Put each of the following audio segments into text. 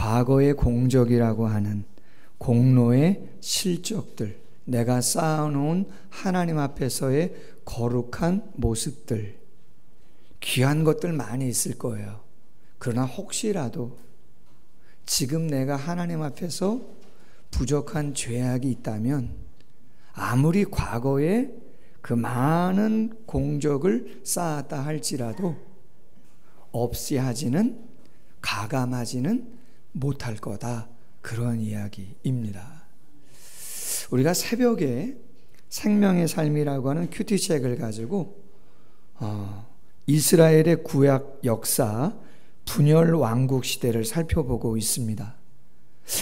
과거의 공적이라고 하는 공로의 실적들, 내가 쌓아놓은 하나님 앞에서의 거룩한 모습들, 귀한 것들 많이 있을 거예요. 그러나 혹시라도 지금 내가 하나님 앞에서 부족한 죄악이 있다면 아무리 과거에 그 많은 공적을 쌓았다 할지라도 없이 하지는, 가감하지는 못할 거다, 그런 이야기입니다. 우리가 새벽에 생명의 삶이라고 하는 큐티책을 가지고 이스라엘의 구약 역사, 분열 왕국 시대를 살펴보고 있습니다.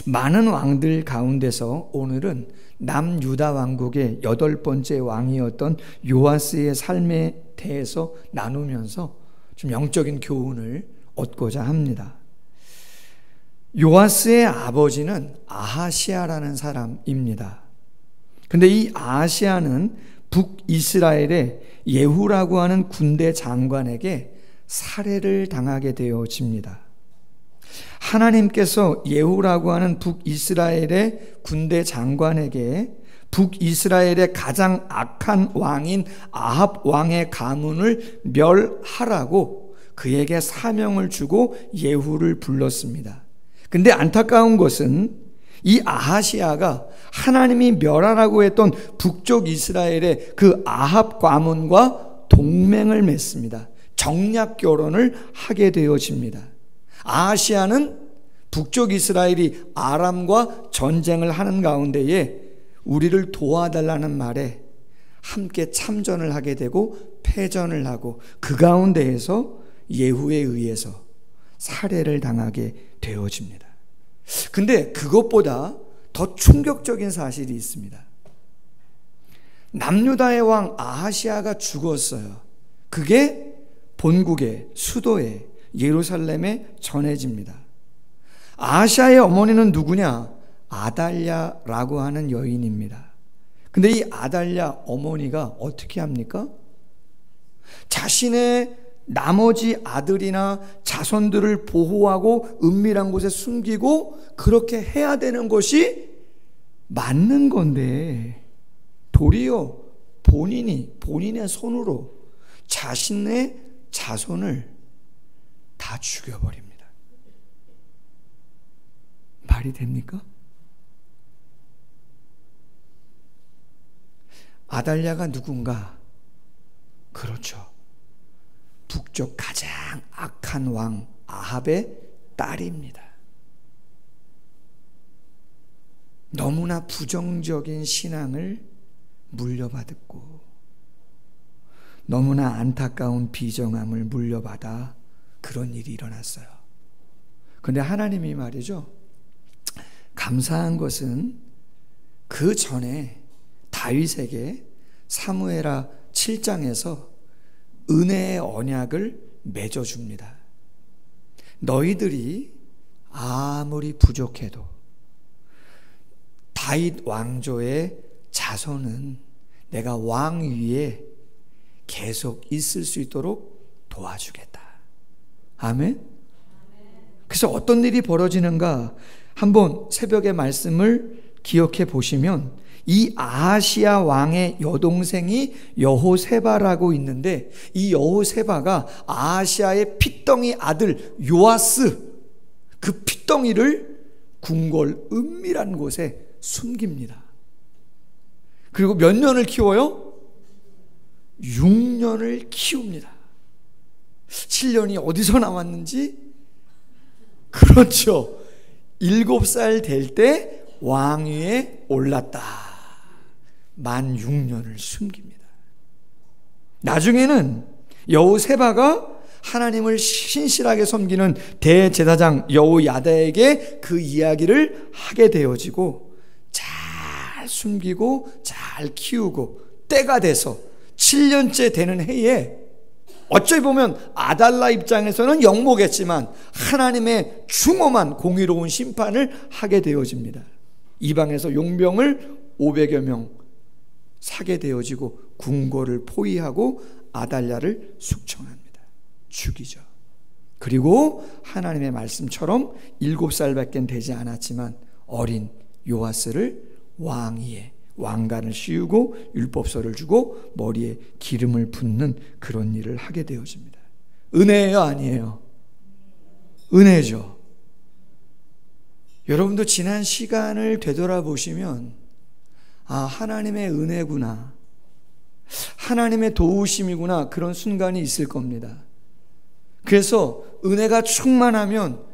많은 왕들 가운데서 오늘은 남유다 왕국의 8번째 왕이었던 요아스의 삶에 대해서 나누면서 좀 영적인 교훈을 얻고자 합니다. 요아스의 아버지는 아하시아라는 사람입니다. 근데 이 아하시아는 북이스라엘의 예후라고 하는 군대 장관에게 살해를 당하게 되어집니다. 하나님께서 예후라고 하는 북이스라엘의 군대 장관에게 북이스라엘의 가장 악한 왕인 아합 왕의 가문을 멸하라고 그에게 사명을 주고 예후를 불렀습니다. 근데 안타까운 것은 이 아하시아가 하나님이 멸하라고 했던 북쪽 이스라엘의 그 아합 가문과 동맹을 맺습니다. 정략 결혼을 하게 되어집니다. 아하시아는 북쪽 이스라엘이 아람과 전쟁을 하는 가운데에 우리를 도와달라는 말에 함께 참전을 하게 되고 패전을 하고 그 가운데에서 예후에 의해서 살해를 당하게 되어집니다. 근데 그것보다 더 충격적인 사실이 있습니다. 남유다의 왕 아하시아가 죽었어요. 그게 본국의 수도에 예루살렘에 전해집니다. 아하시아의 어머니는 누구냐? 아달랴라고 하는 여인입니다. 근데 이 아달랴 어머니가 어떻게 합니까? 자신의 나머지 아들이나 자손들을 보호하고 은밀한 곳에 숨기고 그렇게 해야 되는 것이 맞는 건데 도리어 본인의 손으로 자신의 자손을 다 죽여버립니다. 말이 됩니까? 아달랴가 누군가? 그렇죠. 북쪽 가장 악한 왕 아합의 딸입니다. 너무나 부정적인 신앙을 물려받았고 너무나 안타까운 비정함을 물려받아 그런 일이 일어났어요. 그런데 하나님이 말이죠, 감사한 것은 그 전에 다윗에게 사무엘하 7장에서 은혜의 언약을 맺어줍니다. 너희들이 아무리 부족해도 다윗 왕조의 자손은 내가 왕 위에 계속 있을 수 있도록 도와주겠다. 아멘? 그래서 어떤 일이 벌어지는가 한번 새벽의 말씀을 기억해 보시면 이 아하시아 왕의 여동생이 여호세바라고 있는데 이 여호세바가 아하시아의 핏덩이 아들 요아스, 그 핏덩이를 궁궐 은밀한 곳에 숨깁니다. 그리고 몇 년을 키워요? 6년을 키웁니다. 7년이 어디서 나왔는지? 그렇죠. 7살 될 때 왕위에 올랐다. 만 6년을 숨깁니다. 나중에는 여호세바가 하나님을 신실하게 섬기는 대제사장 여호야다에게 그 이야기를 하게 되어지고 잘 숨기고 잘 키우고 때가 돼서 7년째 되는 해에 어찌 보면 아달라 입장에서는 영모겠지만 하나님의 중엄한 공의로운 심판을 하게 되어집니다. 이방에서 용병을 500여 명 사게 되어지고 궁궐을 포위하고 아달랴를 숙청합니다. 죽이죠. 그리고 하나님의 말씀처럼 7살밖에 되지 않았지만 어린 요아스를 왕위에 왕관을 씌우고 율법서를 주고 머리에 기름을 붓는 그런 일을 하게 되어집니다. 은혜예요, 아니에요? 은혜죠. 여러분도 지난 시간을 되돌아보시면 하나님의 은혜구나, 하나님의 도우심이구나, 그런 순간이 있을 겁니다. 그래서 은혜가 충만하면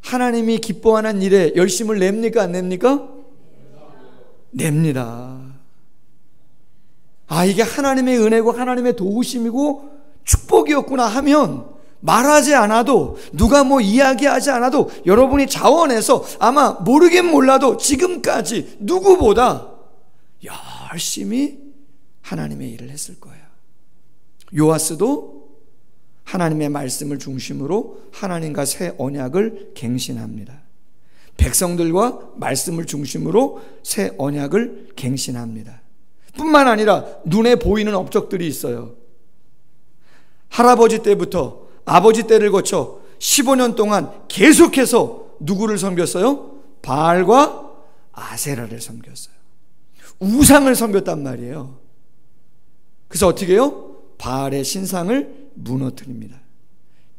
하나님이 기뻐하는 일에 열심을 냅니까, 안 냅니까? 냅니다. 이게 하나님의 은혜고 하나님의 도우심이고 축복이었구나 하면 말하지 않아도, 누가 이야기하지 않아도 여러분이 자원해서 아마 모르긴 몰라도 지금까지 누구보다 열심히 하나님의 일을 했을 거예요. 요아스도 하나님의 말씀을 중심으로 하나님과 새 언약을 갱신합니다. 백성들과 말씀을 중심으로 새 언약을 갱신합니다. 뿐만 아니라 눈에 보이는 업적들이 있어요. 할아버지 때부터 아버지 때를 거쳐 15년 동안 계속해서 누구를 섬겼어요? 바알과 아세라를 섬겼어요. 우상을 섬겼단 말이에요. 그래서 어떻게 해요? 바알의 신상을 무너뜨립니다.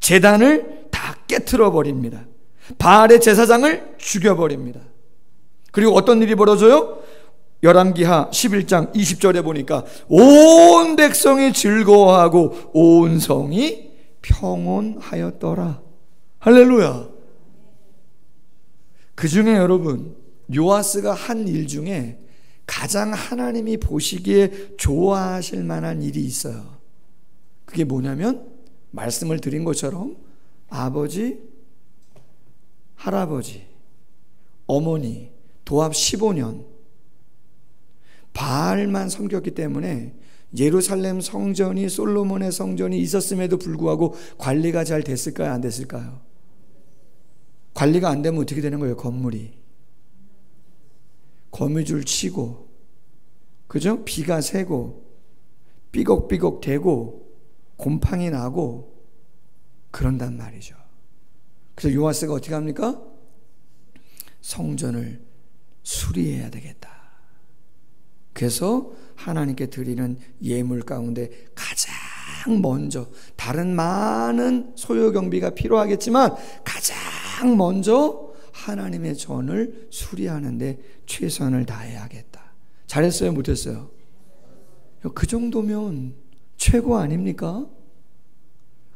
제단을 다 깨트려 버립니다. 바알의 제사장을 죽여버립니다. 그리고 어떤 일이 벌어져요? 열왕기하 11장 20절에 보니까 온 백성이 즐거워하고 온 성이 평온하였더라. 할렐루야. 그 중에 여러분, 요아스가 한 일 중에 가장 하나님이 보시기에 좋아하실 만한 일이 있어요. 그게 뭐냐면 말씀을 드린 것처럼 아버지, 할아버지, 어머니 도합 15년 바알만 섬겼기 때문에 예루살렘 성전이, 솔로몬의 성전이 있었음에도 불구하고 관리가 잘 됐을까요, 안 됐을까요? 관리가 안 되면 어떻게 되는 거예요? 건물이 거미줄 치고, 그죠? 비가 새고 삐걱삐걱 대고 곰팡이 나고 그런단 말이죠. 그래서 요아스가 어떻게 합니까? 성전을 수리해야 되겠다. 그래서 하나님께 드리는 예물 가운데 가장 먼저, 다른 많은 소요 경비가 필요하겠지만 가장 먼저 하나님의 전을 수리하는데 최선을 다해야겠다. 잘했어요, 못했어요? 그 정도면 최고 아닙니까?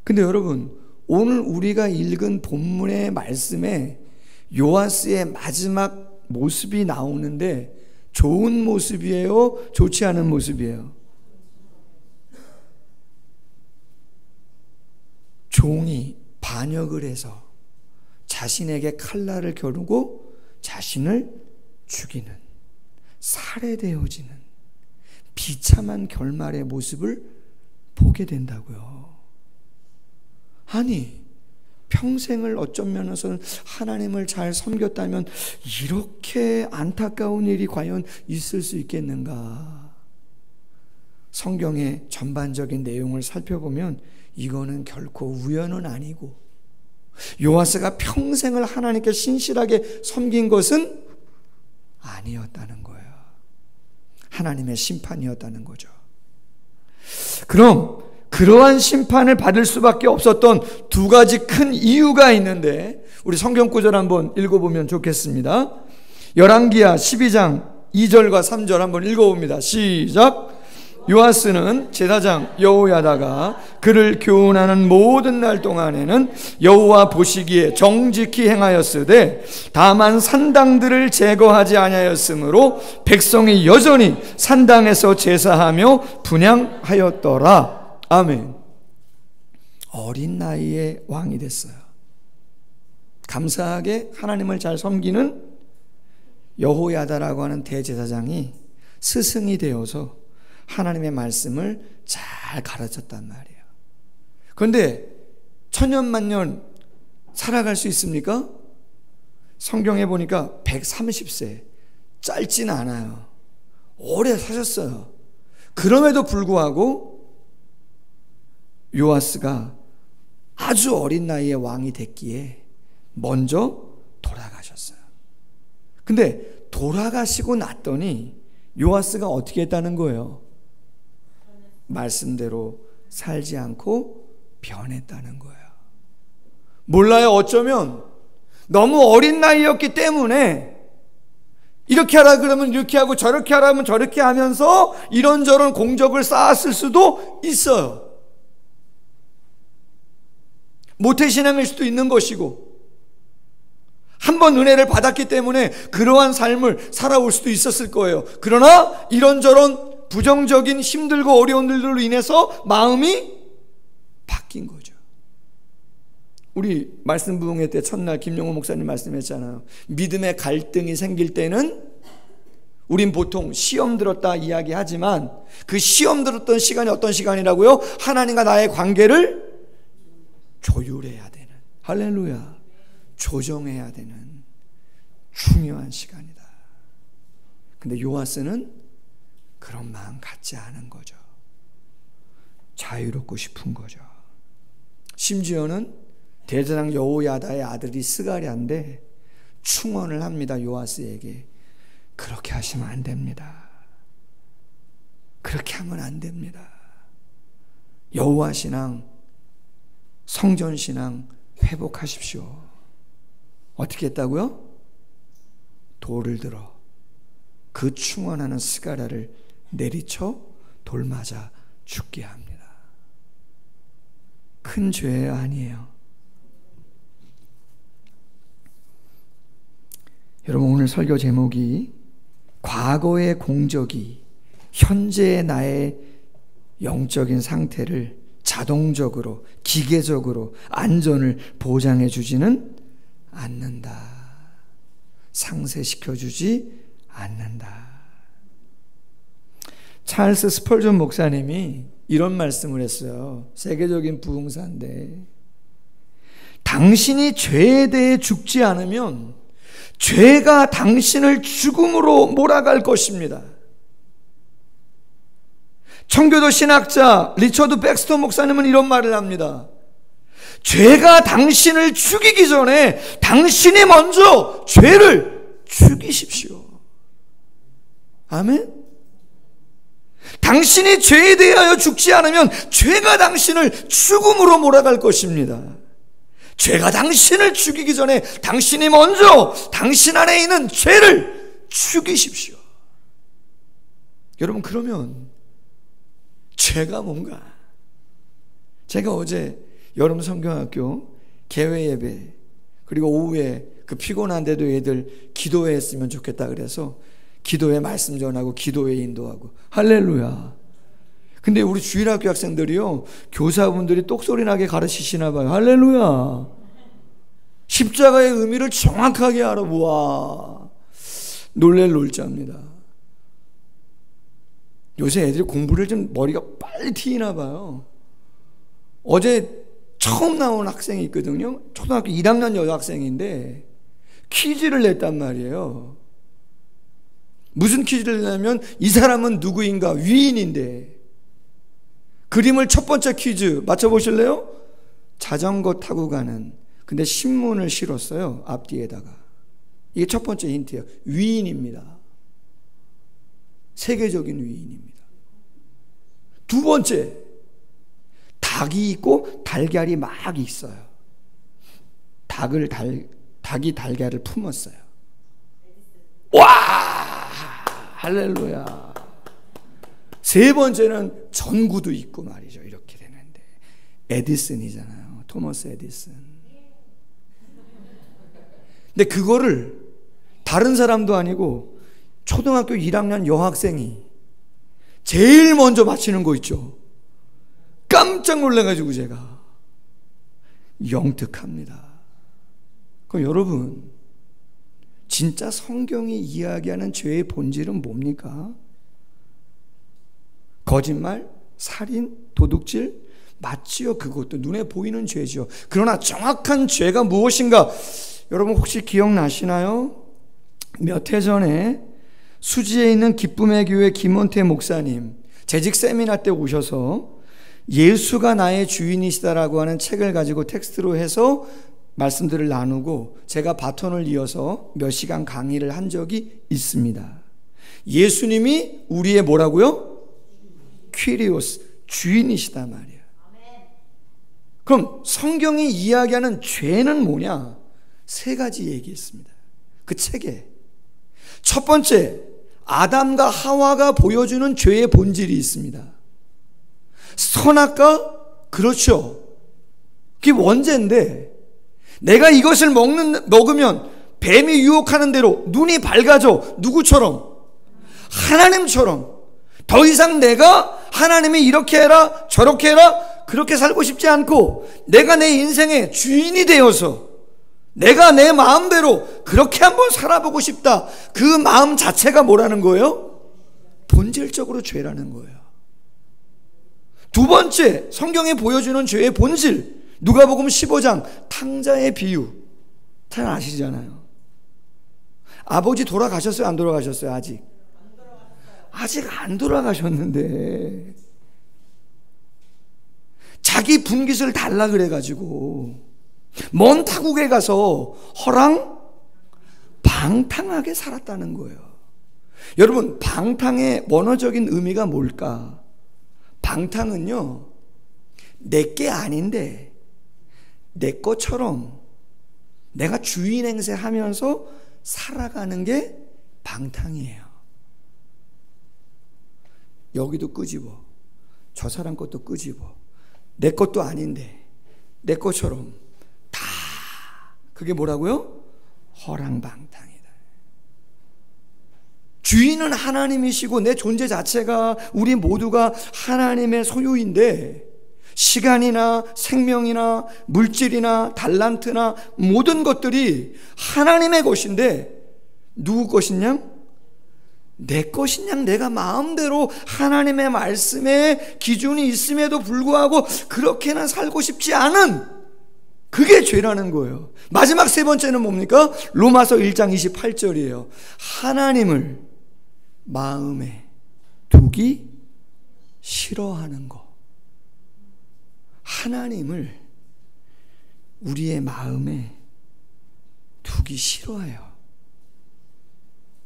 근데 여러분, 오늘 우리가 읽은 본문의 말씀에 요아스의 마지막 모습이 나오는데 좋은 모습이에요? 좋지 않은 모습이에요? 종이 반역을 해서 자신에게 칼날을 겨누고 자신을 죽이는, 살해되어지는 비참한 결말의 모습을 보게 된다고요. 아니, 평생을 어떤 면에서는 하나님을 잘 섬겼다면 이렇게 안타까운 일이 과연 있을 수 있겠는가? 성경의 전반적인 내용을 살펴보면 이거는 결코 우연은 아니고, 요아스가 평생을 하나님께 신실하게 섬긴 것은 아니었다는 거예요. 하나님의 심판이었다는 거죠. 그럼 그러한 심판을 받을 수밖에 없었던 두 가지 큰 이유가 있는데, 우리 성경 구절 한번 읽어보면 좋겠습니다. 열왕기하 12장 2절과 3절 한번 읽어봅니다. 시작. 요아스는 제사장 여호야다가 그를 교훈하는 모든 날 동안에는 여호와 보시기에 정직히 행하였으되 다만 산당들을 제거하지 아니하였으므로 백성이 여전히 산당에서 제사하며 분향하였더라. 아멘. 어린 나이에 왕이 됐어요. 감사하게 하나님을 잘 섬기는 여호야다라고 하는 대제사장이 스승이 되어서 하나님의 말씀을 잘 가르쳤단 말이에요. 그런데 천년만년 살아갈 수 있습니까? 성경에 보니까 130세, 짧지는 않아요. 오래 사셨어요. 그럼에도 불구하고 요아스가 아주 어린 나이에 왕이 됐기에 먼저 돌아가셨어요. 근데 돌아가시고 났더니 요아스가 어떻게 했다는 거예요? 말씀대로 살지 않고 변했다는 거예요. 몰라요. 어쩌면 너무 어린 나이였기 때문에 이렇게 하라 그러면 이렇게 하고 저렇게 하라면 저렇게 하면서 이런저런 공적을 쌓았을 수도 있어요. 모태신앙일 수도 있는 것이고, 한번 은혜를 받았기 때문에 그러한 삶을 살아올 수도 있었을 거예요. 그러나 이런저런 부정적인 힘들고 어려운 일들로 인해서 마음이 바뀐 거죠. 우리 말씀 부흥회 때 첫날 김용호 목사님 말씀했잖아요. 믿음의 갈등이 생길 때는 우린 보통 시험 들었다 이야기하지만 그 시험 들었던 시간이 어떤 시간이라고요? 하나님과 나의 관계를 조율해야 되는, 할렐루야, 조정해야 되는 중요한 시간이다. 근데 요아스는 그런 마음 갖지 않은 거죠. 자유롭고 싶은 거죠. 심지어는 대제사장 여호야다의 아들이 스가랴인데 충언을 합니다. 요아스에게. 그렇게 하시면 안 됩니다. 그렇게 하면 안 됩니다. 여호와 신앙, 성전 신앙 회복하십시오. 어떻게 했다고요? 돌을 들어 그 충언하는 스가랴를 내리쳐 돌 맞아 죽게 합니다. 큰 죄예요, 아니에요? 여러분, 오늘 설교 제목이 과거의 공적이 현재의 나의 영적인 상태를 자동적으로, 기계적으로 안전을 보장해 주지는 않는다. 상쇄시켜 주지 않는다. 찰스 스펄전 목사님이 이런 말씀을 했어요. 세계적인 부흥사인데, 당신이 죄에 대해 죽지 않으면 죄가 당신을 죽음으로 몰아갈 것입니다. 청교도 신학자 리처드 백스터 목사님은 이런 말을 합니다. 죄가 당신을 죽이기 전에 당신이 먼저 죄를 죽이십시오. 아멘? 당신이 죄에 대하여 죽지 않으면 죄가 당신을 죽음으로 몰아갈 것입니다. 죄가 당신을 죽이기 전에 당신이 먼저 당신 안에 있는 죄를 죽이십시오. 여러분, 그러면 죄가 뭔가? 제가 어제 여름 성경학교 개회 예배, 그리고 오후에 그 피곤한데도 애들 기도회 했으면 좋겠다 그래서 기도회 말씀 전하고 기도회 인도하고, 할렐루야. 근데 우리 주일학교 학생들이요, 교사분들이 똑소리 나게 가르치시나 봐요. 할렐루야. 십자가의 의미를 정확하게 알아. 와, 놀랄 놀자입니다. 요새 애들이 공부를 좀 머리가 빨리 튀나 봐요. 어제 처음 나온 학생이 있거든요. 초등학교 1학년 여학생인데 퀴즈를 냈단 말이에요. 무슨 퀴즈를 내냐면 이 사람은 누구인가, 위인인데. 그림을 첫 번째 퀴즈 맞춰보실래요? 자전거 타고 가는, 근데 신문을 실었어요, 앞뒤에다가. 이게 첫 번째 힌트예요. 위인입니다. 세계적인 위인입니다. 두 번째, 닭이 있고 달걀이 막 있어요. 닭이 달걀을 품었어요. 와, 할렐루야. 세 번째는 전구도 있고 말이죠. 이렇게 되는데 에디슨이잖아요. 토머스 에디슨. 근데 그거를 다른 사람도 아니고 초등학교 1학년 여학생이 제일 먼저 맞히는 거 있죠. 깜짝 놀라가지고 제가 영특합니다. 그럼 여러분, 진짜 성경이 이야기하는 죄의 본질은 뭡니까? 거짓말, 살인, 도둑질, 맞지요. 그것도 눈에 보이는 죄죠. 그러나 정확한 죄가 무엇인가? 여러분 혹시 기억나시나요? 몇 해 전에 수지에 있는 기쁨의 교회 김원태 목사님 재직 세미나 때 오셔서 예수가 나의 주인이시다라고 하는 책을 가지고 텍스트로 해서 말씀들을 나누고 제가 바톤을 이어서 몇 시간 강의를 한 적이 있습니다. 예수님이 우리의 뭐라고요? 퀴리오스, 주인이시다 말이에요. 그럼 성경이 이야기하는 죄는 뭐냐? 세 가지 얘기했습니다. 그 책에 첫 번째, 아담과 하와가 보여주는 죄의 본질이 있습니다. 선악과, 그렇죠, 그게 원죄인데 내가 이것을 먹으면 뱀이 유혹하는 대로 눈이 밝아져. 누구처럼? 하나님처럼. 더 이상 내가 하나님이 이렇게 해라 저렇게 해라 그렇게 살고 싶지 않고 내가 내 인생의 주인이 되어서 내가 내 마음대로 그렇게 한번 살아보고 싶다. 그 마음 자체가 뭐라는 거예요? 본질적으로 죄라는 거예요. 두 번째, 성경이 보여주는 죄의 본질, 누가복음 15장 탕자의 비유 잘 아시잖아요. 아버지 돌아가셨어요? 안 돌아가셨어요? 아직 안 돌아가셨는데 자기 분깃을 달라 그래가지고 먼 타국에 가서 방탕하게 살았다는 거예요. 여러분, 방탕의 원어적인 의미가 뭘까? 방탕은요, 내게 아닌데 내 것처럼 내가 주인 행세하면서 살아가는 게 방탕이에요. 여기도 끄집어, 저 사람 것도 끄집어, 내 것도 아닌데 내 것처럼 다, 그게 뭐라고요? 허랑방탕이다. 주인은 하나님이시고 내 존재 자체가, 우리 모두가 하나님의 소유인데 시간이나 생명이나 물질이나 달란트나 모든 것들이 하나님의 것인데 누구 것이냐? 내 것이냐? 내가 마음대로 하나님의 말씀에 기준이 있음에도 불구하고 그렇게는 살고 싶지 않은, 그게 죄라는 거예요. 마지막 세 번째는 뭡니까? 로마서 1장 28절이에요. 하나님을 마음에 두기 싫어하는 거. 하나님을 우리의 마음에 두기 싫어해요.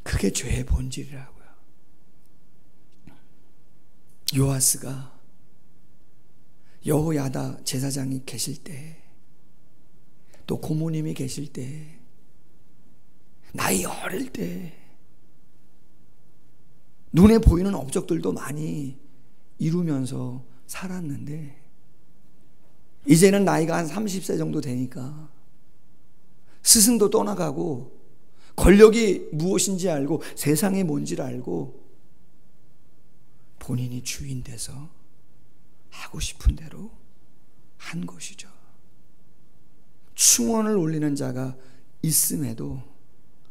그게 죄의 본질이라고요. 요아스가 여호야다 제사장이 계실 때, 또 고모님이 계실 때, 나이 어릴 때 눈에 보이는 업적들도 많이 이루면서 살았는데 이제는 나이가 한 30세 정도 되니까 스승도 떠나가고 권력이 무엇인지 알고 세상이 뭔지를 알고 본인이 주인 돼서 하고 싶은 대로 한 것이죠. 충원을 올리는 자가 있음에도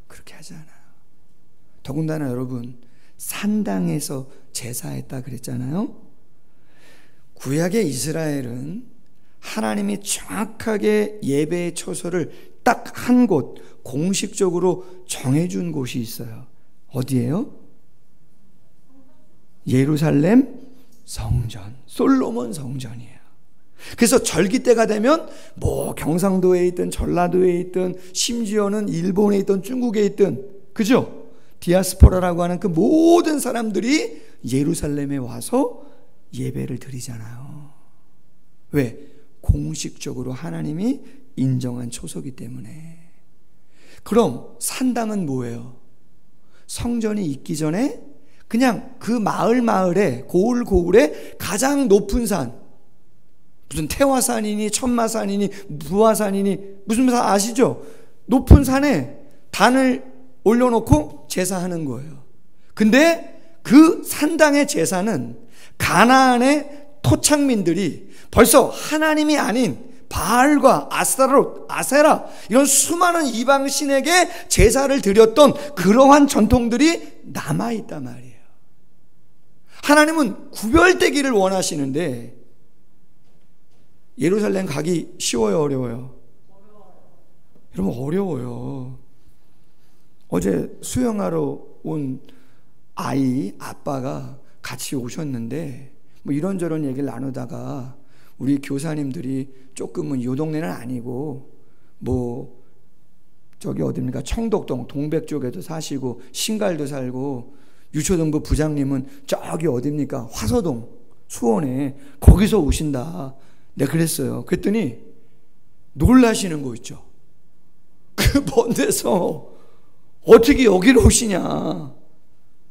그렇게 하지 않아요. 더군다나 여러분, 산당에서 제사했다 그랬잖아요. 구약의 이스라엘은 하나님이 정확하게 예배의 처소를 딱 한 곳, 공식적으로 정해준 곳이 있어요. 어디예요? 예루살렘 성전, 솔로몬 성전이에요. 그래서 절기 때가 되면 뭐 경상도에 있든 전라도에 있든 심지어는 일본에 있든 중국에 있든, 그죠? 디아스포라라고 하는 그 모든 사람들이 예루살렘에 와서 예배를 드리잖아요. 왜? 공식적으로 하나님이 인정한 초소기 때문에. 그럼 산당은 뭐예요? 성전이 있기 전에 그냥 그 마을에 고을에 가장 높은 산, 무슨 태화산이니 천마산이니 부화산이니 무슨 산 아시죠? 높은 산에 단을 올려놓고 제사하는 거예요. 근데 그 산당의 제사는 가나안의 토착민들이 벌써 하나님이 아닌 바알과 아세라 이런 수많은 이방 신에게 제사를 드렸던 그러한 전통들이 남아있단 말이에요. 하나님은 구별되기를 원하시는데 예루살렘 가기 쉬워요, 어려워요? 여러분, 어려워요. 어제 수영하러 온 아빠가 같이 오셨는데 뭐 이런저런 얘기를 나누다가 우리 교사님들이 조금은 요 동네는 아니고 뭐 저기 어딥니까 청덕동 동백 쪽에도 사시고 신갈도 살고 유초등부 부장님은 저기 어딥니까 화서동 수원에 거기서 오신다. 내가 그랬어요. 그랬더니 놀라시는 거 있죠. 그 먼 데서 어떻게 여기로 오시냐.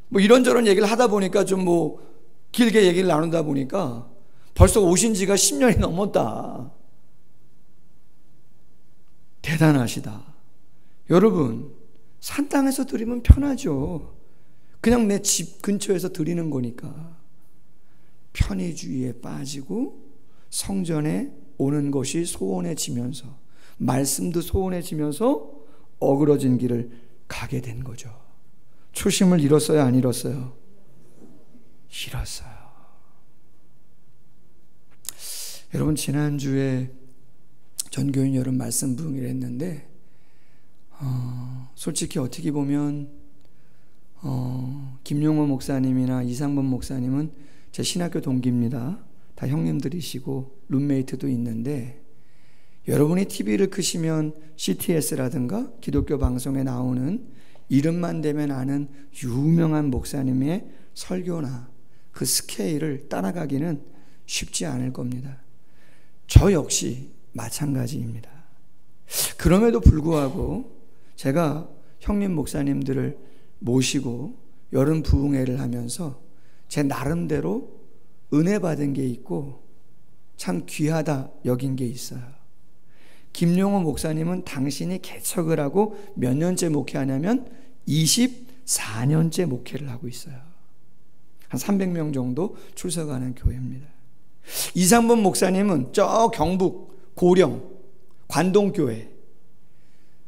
뭐 이런저런 얘기를 하다 보니까 좀 뭐 길게 얘기를 나누다 보니까 벌써 오신 지가 10년이 넘었다. 대단하시다. 여러분, 산 땅에서 드리면 편하죠. 그냥 내 집 근처에서 드리는 거니까. 편의주의에 빠지고 성전에 오는 것이 소원해지면서 말씀도 소원해지면서 어그러진 길을 가게 된 거죠. 초심을 잃었어요? 안 잃었어요? 잃었어요. 여러분, 지난주에 전교인 여름 말씀 부흥회를 했는데 솔직히 어떻게 보면 김용호 목사님이나 이상범 목사님은 제 신학교 동기입니다. 다 형님들이시고 룸메이트도 있는데 여러분이 TV를 켜시면 CTS라든가 기독교 방송에 나오는 이름만 대면 아는 유명한 목사님의 설교나 그 스케일을 따라가기는 쉽지 않을 겁니다. 저 역시 마찬가지입니다. 그럼에도 불구하고 제가 형님 목사님들을 모시고 여름 부흥회를 하면서 제 나름대로 은혜 받은 게 있고 참 귀하다 여긴 게 있어요. 김용호 목사님은 당신이 개척을 하고 몇 년째 목회하냐면 24년째 목회를 하고 있어요. 한 300명 정도 출석하는 교회입니다. 이상범 목사님은 저 경북 고령 관동교회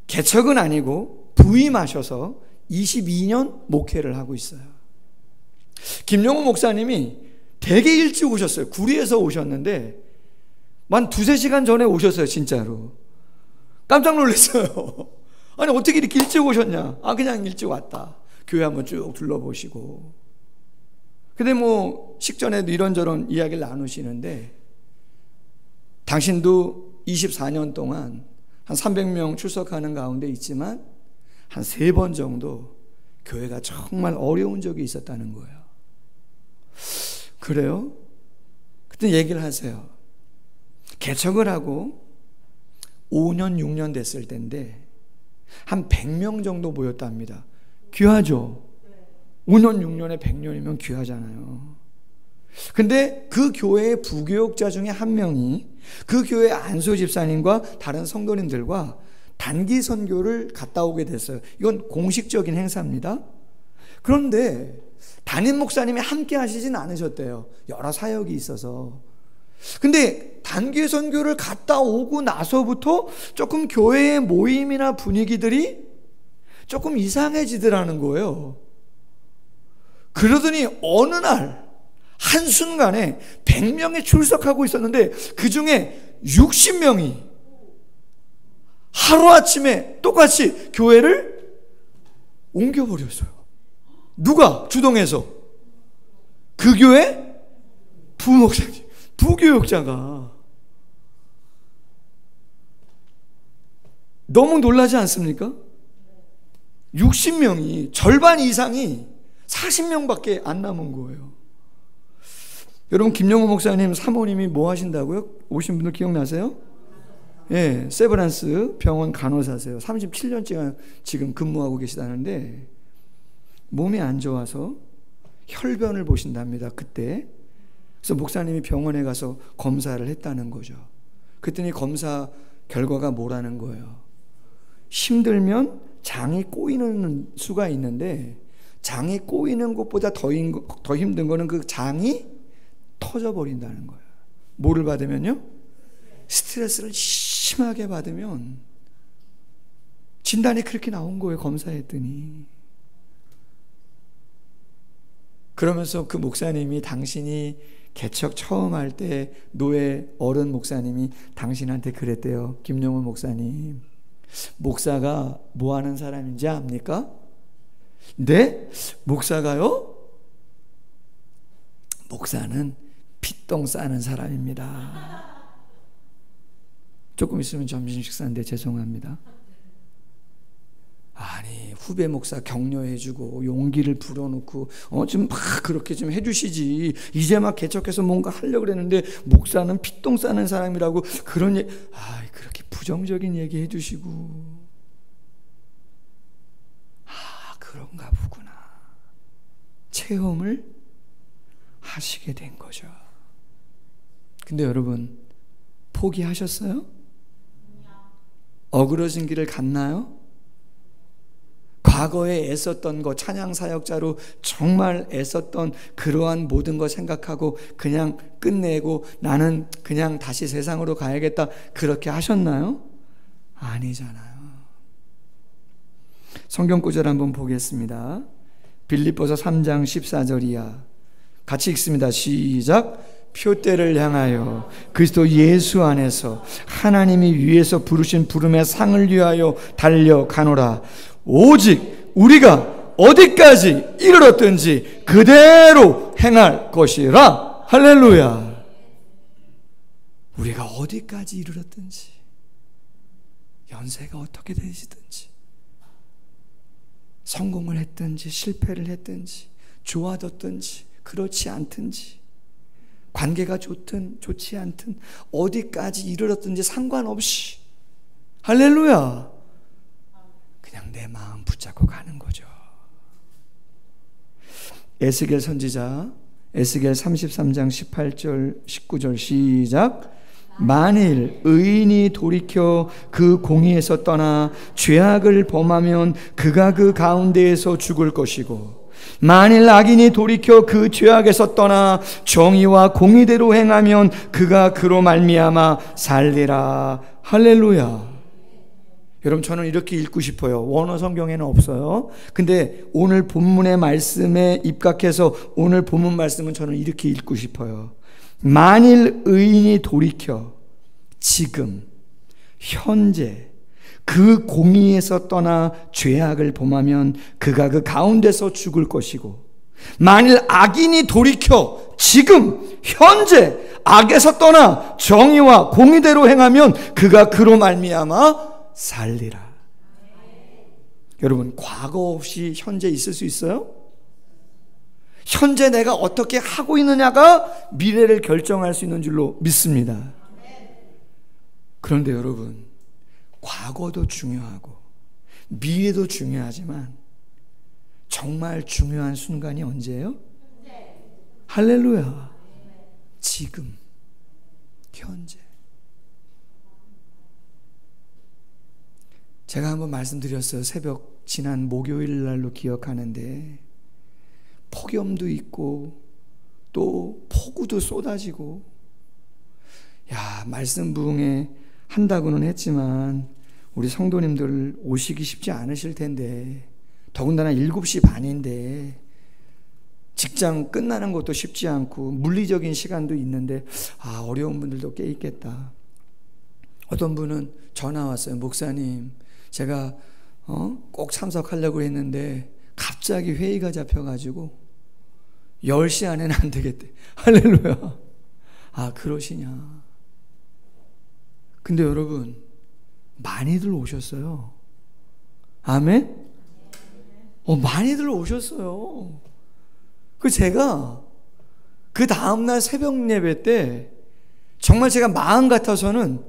개척은 아니고 부임하셔서 22년 목회를 하고 있어요. 김용호 목사님이 되게 일찍 오셨어요. 구리에서 오셨는데 한 2-3시간 전에 오셨어요. 진짜로 깜짝 놀랐어요. 아니 어떻게 이렇게 일찍 오셨냐. 그냥 일찍 왔다. 교회 한번 쭉 둘러보시고. 근데 뭐 식전에도 이런저런 이야기를 나누시는데 당신도 24년 동안 한 300명 출석하는 가운데 있지만 한 3번 정도 교회가 정말 어려운 적이 있었다는 거예요. 그래요? 그때 얘기를 하세요. 개척을 하고 5년 6년 됐을 때인데 한 100명 정도 모였답니다. 귀하죠? 5년 6년에 100년이면 귀하잖아요. 근데 그 교회의 부교육자 중에 한 명이 그 교회 안수 집사님과 다른 성도님들과 단기 선교를 갔다 오게 됐어요. 이건 공식적인 행사입니다. 그런데 담임 목사님이 함께 하시진 않으셨대요. 여러 사역이 있어서. 근데 단기 선교를 갔다 오고 나서부터 조금 교회의 모임이나 분위기들이 조금 이상해지더라는 거예요. 그러더니 어느 날 한순간에 100명이 출석하고 있었는데 그 중에 60명이 하루아침에 똑같이 교회를 옮겨버렸어요. 누가 주동해서? 그 교회 부목사님, 부교육자가. 너무 놀라지 않습니까? 60명이 절반 이상이 40명밖에 안 남은 거예요. 여러분 김용호 목사님 사모님이 뭐 하신다고요? 오신 분들 기억나세요? 예, 세브란스 병원 간호사세요. 37년째 지금 근무하고 계시다는데 몸이 안 좋아서 혈변을 보신답니다. 그때. 그래서 목사님이 병원에 가서 검사를 했다는 거죠. 그랬더니 검사 결과가 뭐라는 거예요. 힘들면 장이 꼬이는 수가 있는데 장이 꼬이는 것보다 더 힘든 거는 그 장이 터져버린다는 거예요. 뭐를 받으면요? 스트레스를 심하게 받으면 진단이 그렇게 나온 거예요. 검사했더니. 그러면서 그 목사님이 당신이 개척 처음 할 때 노예 어른 목사님이 당신한테 그랬대요. 김용호 목사님, 목사가 뭐 하는 사람인지 압니까? 네? 목사가요? 목사는 핏똥 싸는 사람입니다. 조금 있으면 점심 식사인데 죄송합니다. 아니, 후배 목사 격려해주고 용기를 불어넣고 좀 막 그렇게 좀 해주시지. 이제 막 개척해서 뭔가 하려고 그랬는데 목사는 핏똥 싸는 사람이라고 그런 그렇게 부정적인 얘기 해주시고. 그런가 보구나. 체험을 하시게 된 거죠. 근데 여러분, 포기하셨어요? 어그러진 길을 갔나요? 과거에 애썼던 거, 찬양 사역자로 정말 애썼던 그러한 모든 거 생각하고 그냥 끝내고 나는 그냥 다시 세상으로 가야겠다, 그렇게 하셨나요? 아니잖아요. 성경 구절 한번 보겠습니다. 빌립보서 3장 14절이야. 같이 읽습니다. 시작. 표대를 향하여 그리스도 예수 안에서 하나님이 위에서 부르신 부름의 상을 위하여 달려가노라. 오직 우리가 어디까지 이르렀든지 그대로 행할 것이라. 할렐루야. 우리가 어디까지 이르렀든지, 연세가 어떻게 되시든지, 성공을 했든지 실패를 했든지, 좋아졌든지 그렇지 않든지, 관계가 좋든 좋지 않든 어디까지 이르렀든지 상관없이, 할렐루야, 그냥 내 마음 붙잡고 가는 거죠. 에스겔 선지자, 에스겔 33장 18절 19절 시작. 만일 의인이 돌이켜 그 공의에서 떠나 죄악을 범하면 그가 그 가운데에서 죽을 것이고, 만일 악인이 돌이켜 그 죄악에서 떠나 정의와 공의대로 행하면 그가 그로 말미암아 살리라. 할렐루야. 여러분, 저는 이렇게 읽고 싶어요. 원어 성경에는 없어요. 근데 오늘 본문의 말씀에 입각해서 오늘 본문 말씀은 저는 이렇게 읽고 싶어요. 만일 의인이 돌이켜 지금 현재 그 공의에서 떠나 죄악을 범하면 그가 그 가운데서 죽을 것이고, 만일 악인이 돌이켜 지금 현재 악에서 떠나 정의와 공의대로 행하면 그가 그로 말미암아 살리라. 여러분, 과거 없이 현재 있을 수 있어요? 현재 내가 어떻게 하고 있느냐가 미래를 결정할 수 있는 줄로 믿습니다. 그런데 여러분, 과거도 중요하고 미래도 중요하지만 정말 중요한 순간이 언제예요? 할렐루야. 지금, 현재. 제가 한번 말씀드렸어요. 새벽 지난 목요일 날로 기억하는데 폭염도 있고 또 폭우도 쏟아지고, 말씀 부흥회 한다고는 했지만 우리 성도님들 오시기 쉽지 않으실 텐데, 더군다나 7시 반인데 직장 끝나는 것도 쉽지 않고 물리적인 시간도 있는데 어려운 분들도 꽤 있겠다. 어떤 분은 전화 왔어요. 목사님, 제가 꼭 참석하려고 했는데 갑자기 회의가 잡혀가지고 10시 안에는 안 되겠대. 할렐루야. 그러시냐. 근데 여러분, 많이들 오셨어요. 아멘? 많이들 오셨어요. 제가 그 다음날 새벽 예배 때 정말 제가 마음 같아서는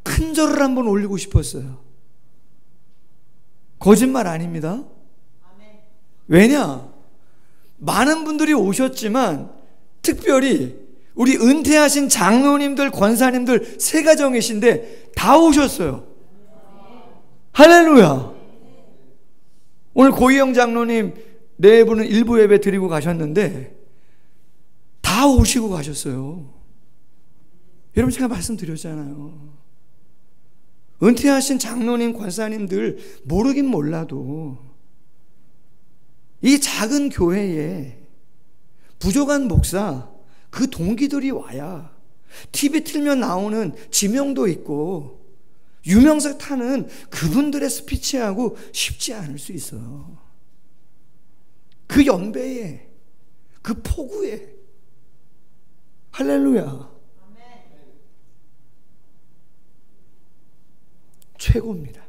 큰 절을 한번 올리고 싶었어요. 거짓말 아닙니다. 왜냐? 많은 분들이 오셨지만 특별히 우리 은퇴하신 장로님들, 권사님들 세 가정이신데 다 오셨어요. 할렐루야. 오늘 고희영 장로님 네 분은 일부 예배 드리고 가셨는데 다 오시고 가셨어요. 여러분, 제가 말씀드렸잖아요. 은퇴하신 장로님, 권사님들 모르긴 몰라도 이 작은 교회에 부족한 목사, 그 동기들이 와야 TV 틀면 나오는 지명도 있고 유명세 타는 그분들의 스피치하고 쉽지 않을 수 있어요. 그 연배에, 그 폭우에 할렐루야. 최고입니다.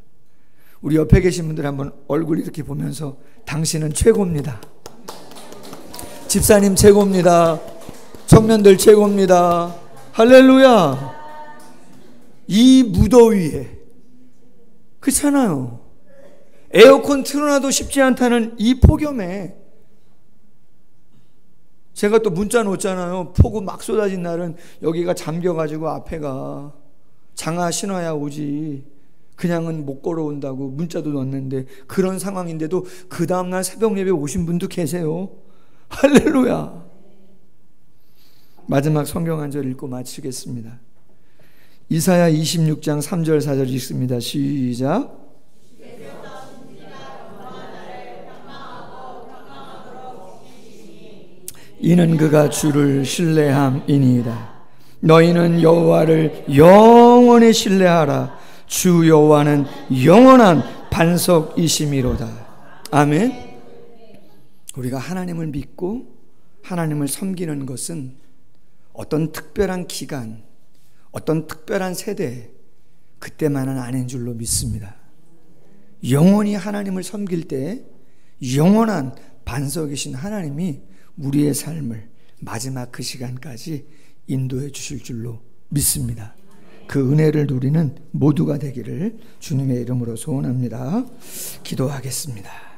우리 옆에 계신 분들 한번 얼굴 이렇게 보면서 당신은 최고입니다. 집사님 최고입니다. 청년들 최고입니다. 할렐루야. 이 무더위에, 그렇잖아요. 에어컨 틀어놔도 쉽지 않다는 이 폭염에 제가 또 문자 놓잖아요. 폭우 막 쏟아진 날은 여기가 잠겨가지고 앞에가 장화 신어야 오지 그냥은 못 걸어온다고 문자도 넣었는데, 그런 상황인데도 그 다음날 새벽 예배 오신 분도 계세요. 할렐루야. 마지막 성경 한 절 읽고 마치겠습니다. 이사야 26장 3절 4절 읽습니다. 시작. 이는 그가 주를 신뢰함이니이다. 너희는 여호와를 영원히 신뢰하라. 주 여호와는 영원한 반석이심이로다. 아멘. 우리가 하나님을 믿고 하나님을 섬기는 것은 어떤 특별한 기간, 어떤 특별한 세대, 그때만은 아닌 줄로 믿습니다. 영원히 하나님을 섬길 때 영원한 반석이신 하나님이 우리의 삶을 마지막 그 시간까지 인도해 주실 줄로 믿습니다. 그 은혜를 누리는 모두가 되기를 주님의 이름으로 소원합니다. 기도하겠습니다.